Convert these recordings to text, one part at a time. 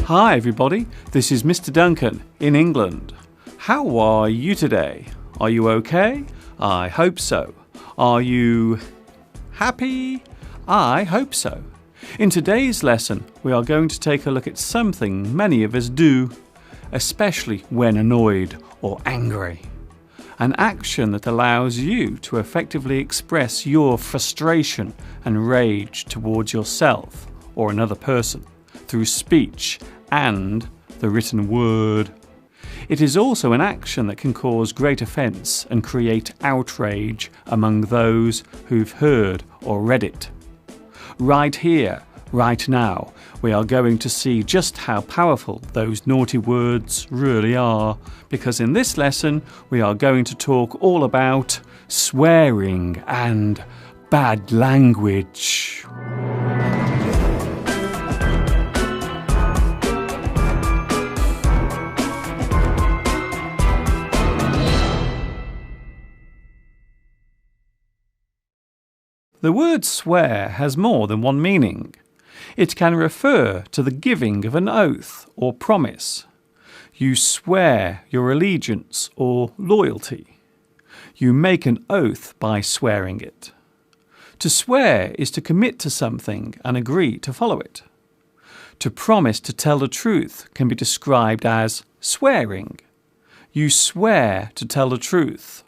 Hi everybody, this is Mr. Duncan in England. How are you today? Are you okay? I hope so. Are you happy? I hope so. In today's lesson, we are going to take a look at something many of us do, especially when annoyed or angry. An action that allows you to effectively express your frustration and rage towards yourself or another person through speech and the written word. It is also an action that can cause great offence and create outrage among those who've heard or read it. Right here, right now, we are going to see just how powerful those naughty words really are, because in this lesson we are going to talk all about swearing and bad language. The word swear has more than one meaning. It can refer to the giving of an oath or promise. You swear your allegiance or loyalty. You make an oath by swearing it. To swear is to commit to something and agree to follow it. To promise to tell the truth can be described as swearing. You swear to tell the truth.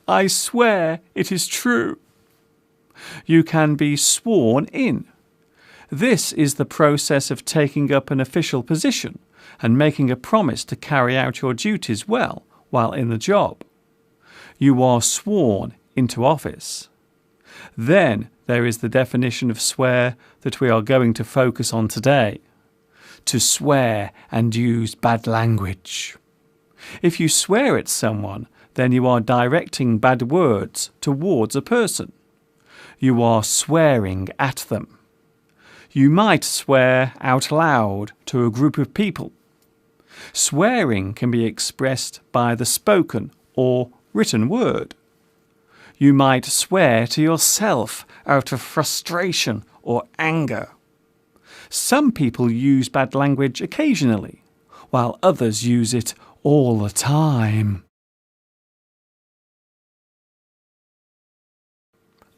I swear it is true. You can be sworn in. This is the process of taking up an official position and making a promise to carry out your duties well while in the job. You are sworn into office. Then there is the definition of swear that we are going to focus on today. To swear and use bad language. If you swear at someone, then you are directing bad words towards a person. You are swearing at them. You might swear out loud to a group of people. Swearing can be expressed by the spoken or written word. You might swear to yourself out of frustration or anger. Some people use bad language occasionally, while others use it all the time.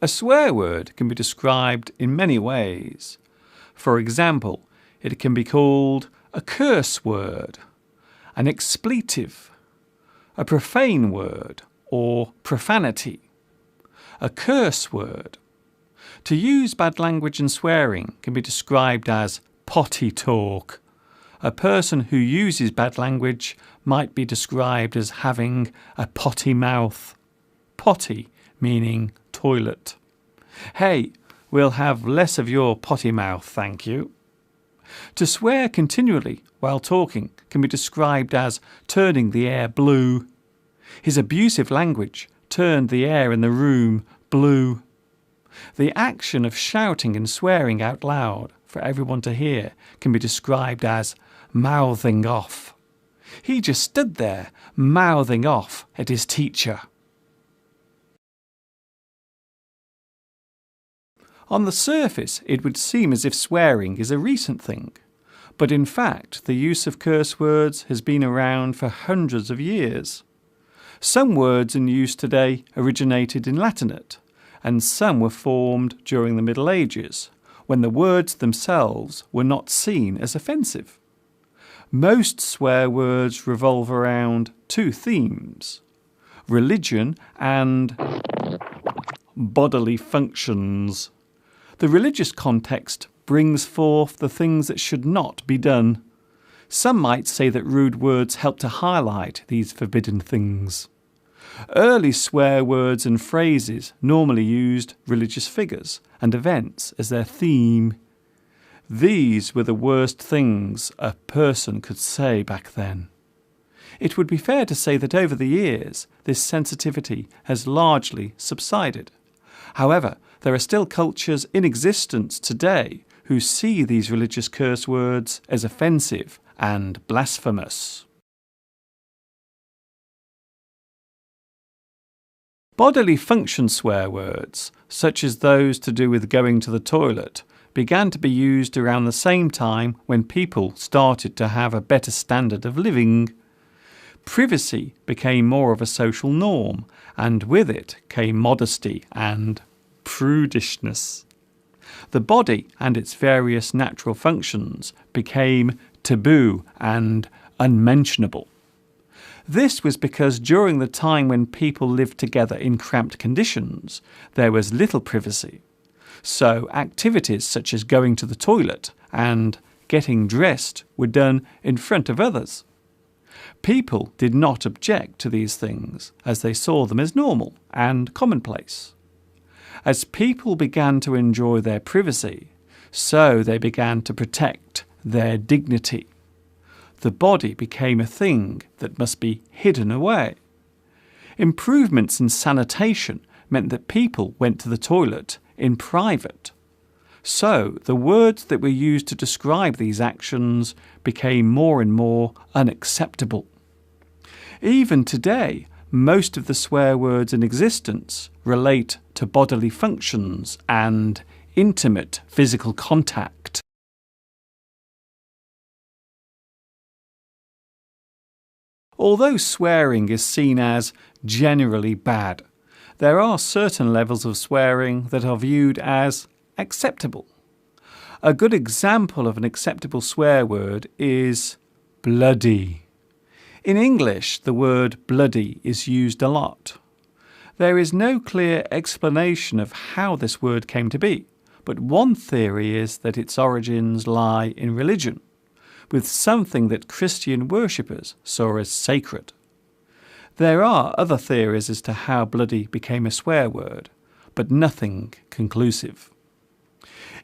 A swear word can be described in many ways. For example, it can be called a curse word, an expletive, a profane word, or profanity. A curse word. To use bad language and swearing can be described as potty talk. A person who uses bad language might be described as having a potty mouth. Potty meaning toilet. Hey, we'll have less of your potty mouth, thank you. To swear continually while talking can be described as turning the air blue. His abusive language turned the air in the room blue. The action of shouting and swearing out loud for everyone to hear can be described as mouthing off. He just stood there mouthing off at his teacher. On the surface, it would seem as if swearing is a recent thing, but in fact, the use of curse words has been around for hundreds of years. Some words in use today originated in Latinate, and some were formed during the Middle Ages, when the words themselves were not seen as offensive. Most swear words revolve around two themes: religion and bodily functions. The religious context brings forth the things that should not be done. Some might say that rude words help to highlight these forbidden things. Early swear words and phrases normally used religious figures and events as their theme. These were the worst things a person could say back then. It would be fair to say that over the years, this sensitivity has largely subsided. However, there are still cultures in existence today who see these religious curse words as offensive and blasphemous. Bodily function swear words, such as those to do with going to the toilet, began to be used around the same time when people started to have a better standard of living. Privacy became more of a social norm, and with it came modesty and prudishness. The body and its various natural functions became taboo and unmentionable. This was because during the time when people lived together in cramped conditions, there was little privacy. So activities such as going to the toilet and getting dressed were done in front of others. People did not object to these things, as they saw them as normal and commonplace. As people began to enjoy their privacy, so they began to protect their dignity. The body became a thing that must be hidden away. Improvements in sanitation meant that people went to the toilet in private. So the words that were used to describe these actions became more and more unacceptable. Even today, most of the swear words in existence relate to bodily functions and intimate physical contact. Although swearing is seen as generally bad, there are certain levels of swearing that are viewed as acceptable. A good example of an acceptable swear word is bloody. In English, the word bloody is used a lot. There is no clear explanation of how this word came to be, but one theory is that its origins lie in religion, with something that Christian worshippers saw as sacred. There are other theories as to how bloody became a swear word, but nothing conclusive.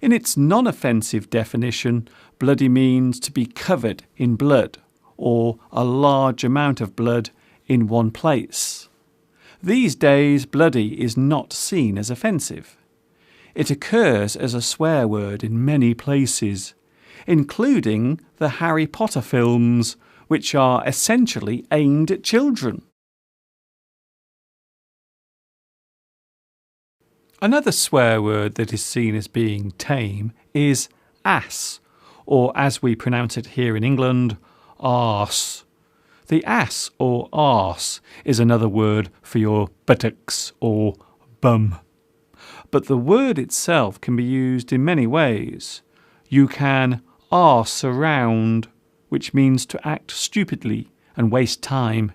In its non-offensive definition, bloody means to be covered in blood, or a large amount of blood in one place. These days, bloody is not seen as offensive. It occurs as a swear word in many places, including the Harry Potter films, which are essentially aimed at children. Another swear word that is seen as being tame is ass, or as we pronounce it here in England, arse. The ass or arse is another word for your buttocks or bum. But the word itself can be used in many ways. You can arse around, which means to act stupidly and waste time.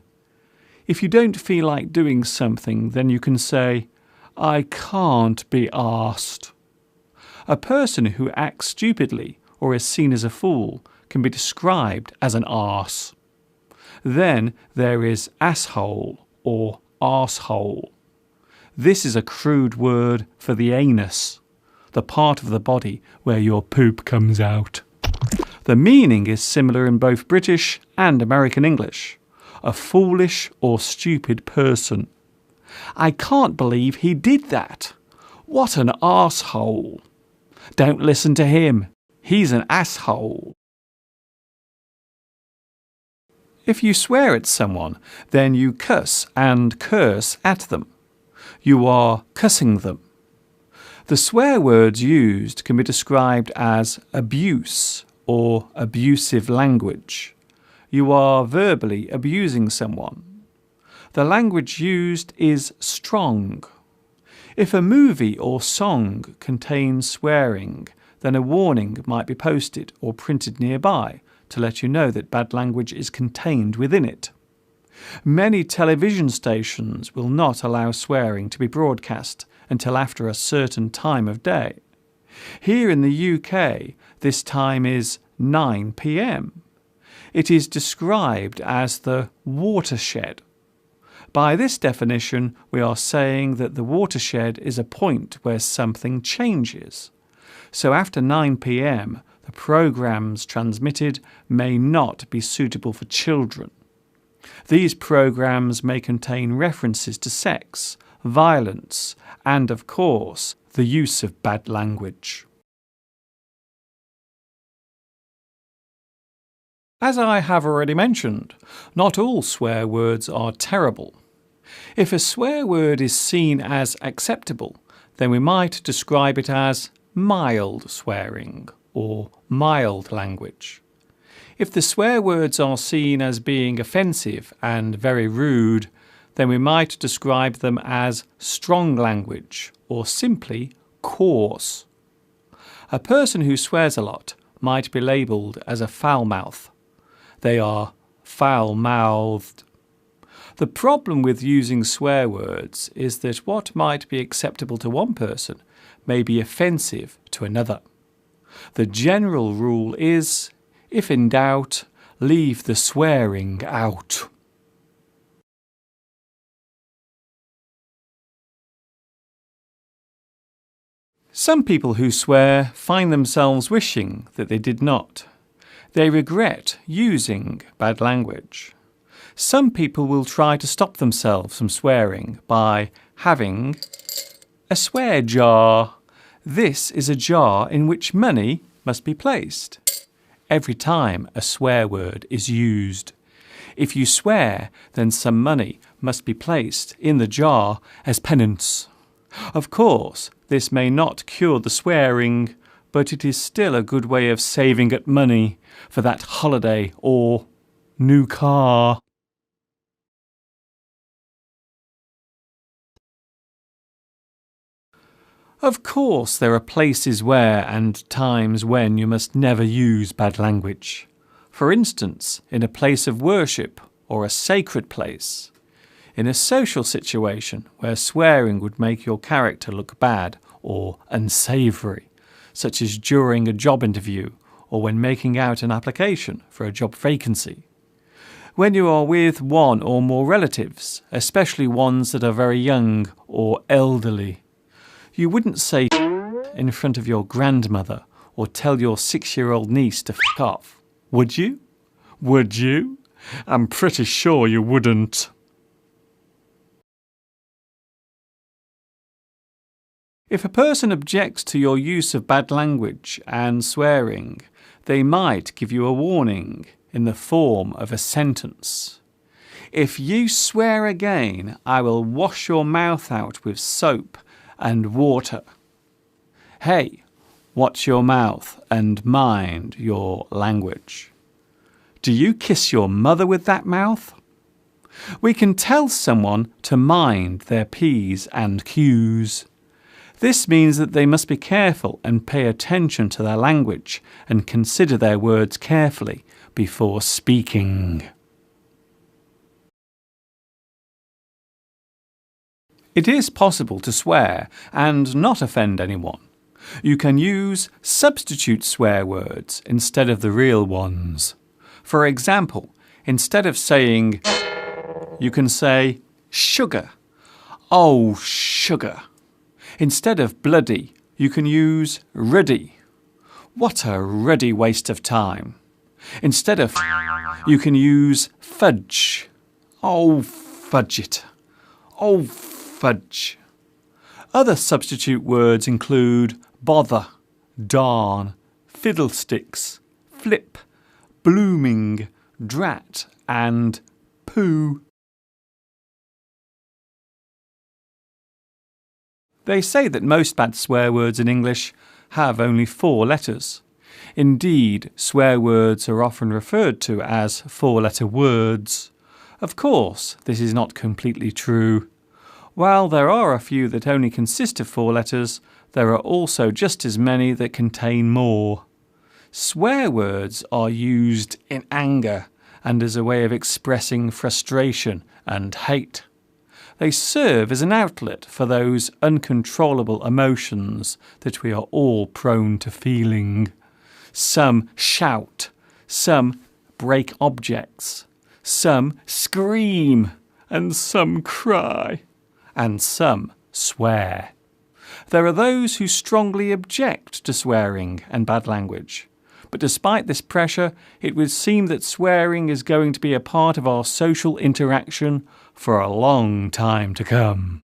If you don't feel like doing something, then you can say, I can't be arsed. A person who acts stupidly or is seen as a fool can be described as an arse. Then there is asshole or arsehole. This is a crude word for the anus, the part of the body where your poop comes out. The meaning is similar in both British and American English. A foolish or stupid person. I can't believe he did that. What an arsehole. Don't listen to him. He's an asshole. If you swear at someone, then you cuss and curse at them. You are cussing them. The swear words used can be described as abuse or abusive language. You are verbally abusing someone. The language used is strong. If a movie or song contains swearing, then a warning might be posted or printed nearby to let you know that bad language is contained within it. Many television stations will not allow swearing to be broadcast until after a certain time of day. Here in the UK, this time is 9 p.m. It is described as the watershed. By this definition, we are saying that the watershed is a point where something changes. So after 9 p.m, the programmes transmitted may not be suitable for children. These programmes may contain references to sex, violence, and, of course, the use of bad language. As I have already mentioned, not all swear words are terrible. If a swear word is seen as acceptable, then we might describe it as mild swearing or mild language. If the swear words are seen as being offensive and very rude, then we might describe them as strong language or simply coarse. A person who swears a lot might be labelled as a foul mouth. They are foul-mouthed. The problem with using swear words is that what might be acceptable to one person may be offensive to another. The general rule is, if in doubt, leave the swearing out. Some people who swear find themselves wishing that they did not. They regret using bad language. Some people will try to stop themselves from swearing by having a swear jar. This is a jar in which money must be placed every time a swear word is used. If you swear, then some money must be placed in the jar as penance. Of course, this may not cure the swearing, but it is still a good way of saving up money for that holiday or new car. Of course, there are places where and times when you must never use bad language. For instance, in a place of worship or a sacred place. In a social situation where swearing would make your character look bad or unsavoury, such as during a job interview or when making out an application for a job vacancy. When you are with one or more relatives, especially ones that are very young or elderly, you wouldn't say in front of your grandmother or tell your 6-year-old niece to f*** off, would you? Would you? I'm pretty sure you wouldn't. If a person objects to your use of bad language and swearing, they might give you a warning in the form of a sentence. If you swear again, I will wash your mouth out with soap and water. Hey, watch your mouth and mind your language. Do you kiss your mother with that mouth? We can tell someone to mind their P's and Q's. This means that they must be careful and pay attention to their language and consider their words carefully before speaking. It is possible to swear and not offend anyone. You can use substitute swear words instead of the real ones. For example, instead of saying, you can say sugar. Oh, sugar. Instead of bloody, you can use ruddy. What a ruddy waste of time. Instead of you can use fudge. Oh, fudge it. Oh, fudge. Other substitute words include bother, darn, fiddlesticks, flip, blooming, drat, and poo. They say that most bad swear words in English have only 4 letters. Indeed, swear words are often referred to as 4-letter words. Of course, this is not completely true. While there are a few that only consist of 4 letters, there are also just as many that contain more. Swear words are used in anger and as a way of expressing frustration and hate. They serve as an outlet for those uncontrollable emotions that we are all prone to feeling. Some shout, some break objects, some scream, and some cry, and some swear. There are those who strongly object to swearing and bad language. But despite this pressure, it would seem that swearing is going to be a part of our social interaction for a long time to come.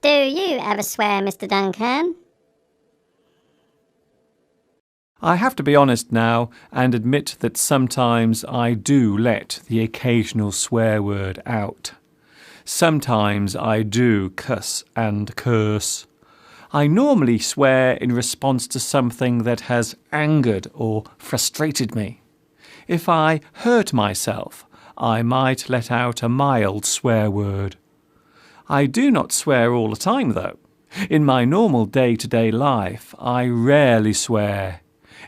Do you ever swear, Mr. Duncan? I have to be honest now and admit that sometimes I do let the occasional swear word out. Sometimes I do cuss and curse. I normally swear in response to something that has angered or frustrated me. If I hurt myself, I might let out a mild swear word. I do not swear all the time, though. In my normal day-to-day life, I rarely swear.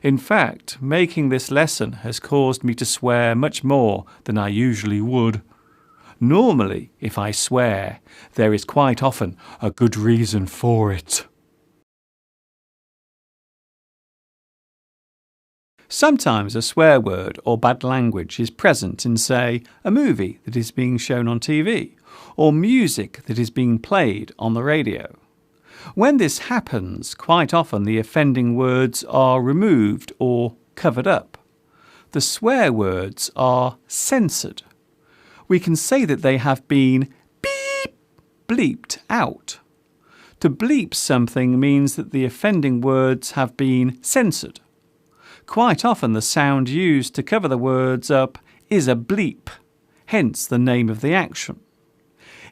In fact, making this lesson has caused me to swear much more than I usually would. Normally, if I swear, there is quite often a good reason for it. Sometimes a swear word or bad language is present in, say, a movie that is being shown on TV, or music that is being played on the radio. When this happens, quite often the offending words are removed or covered up. The swear words are censored. We can say that they have been beep, bleeped out. To bleep something means that the offending words have been censored. Quite often the sound used to cover the words up is a bleep, hence the name of the action.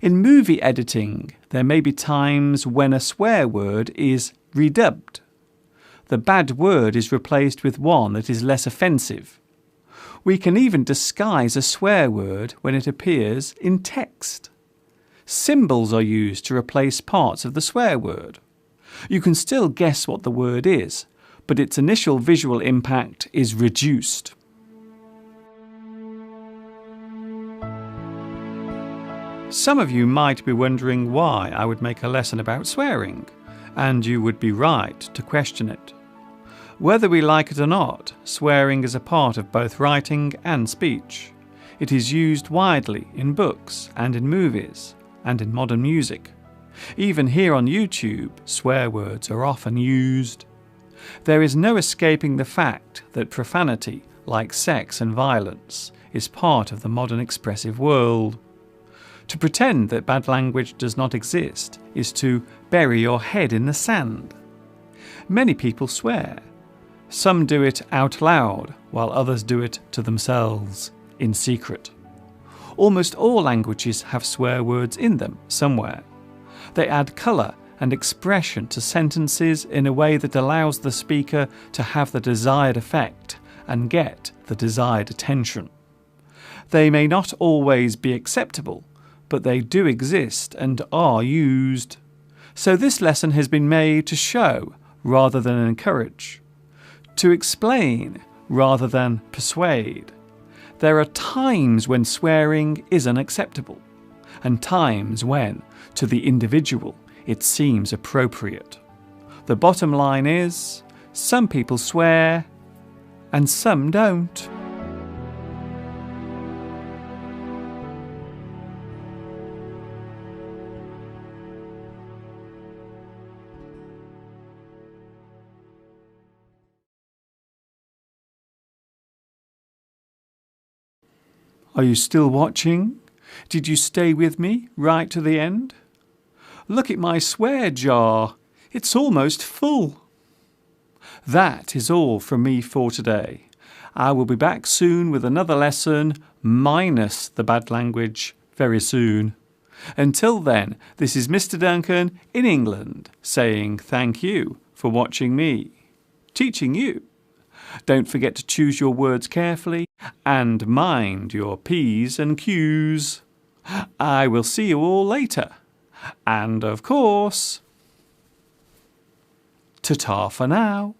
In movie editing, there may be times when a swear word is redubbed. The bad word is replaced with one that is less offensive. We can even disguise a swear word when it appears in text. Symbols are used to replace parts of the swear word. You can still guess what the word is, but its initial visual impact is reduced. Some of you might be wondering why I would make a lesson about swearing, and you would be right to question it. Whether we like it or not, swearing is a part of both writing and speech. It is used widely in books and in movies and in modern music. Even here on YouTube, swear words are often used. There is no escaping the fact that profanity, like sex and violence, is part of the modern expressive world. To pretend that bad language does not exist is to bury your head in the sand. Many people swear. Some do it out loud, while others do it to themselves, in secret. Almost all languages have swear words in them somewhere. They add colour and expression to sentences in a way that allows the speaker to have the desired effect and get the desired attention. They may not always be acceptable, but they do exist and are used. So this lesson has been made to show rather than encourage, to explain rather than persuade. There are times when swearing is unacceptable, and times when, to the individual, it seems appropriate. The bottom line is, some people swear and some don't. Are you still watching? Did you stay with me right to the end? Look at my swear jar. It's almost full. That is all from me for today. I will be back soon with another lesson, minus the bad language, very soon. Until then, this is Mr. Duncan in England, saying thank you for watching me, teaching you. Don't forget to choose your words carefully and mind your P's and Q's. I will see you all later. And of course, ta-ta for now.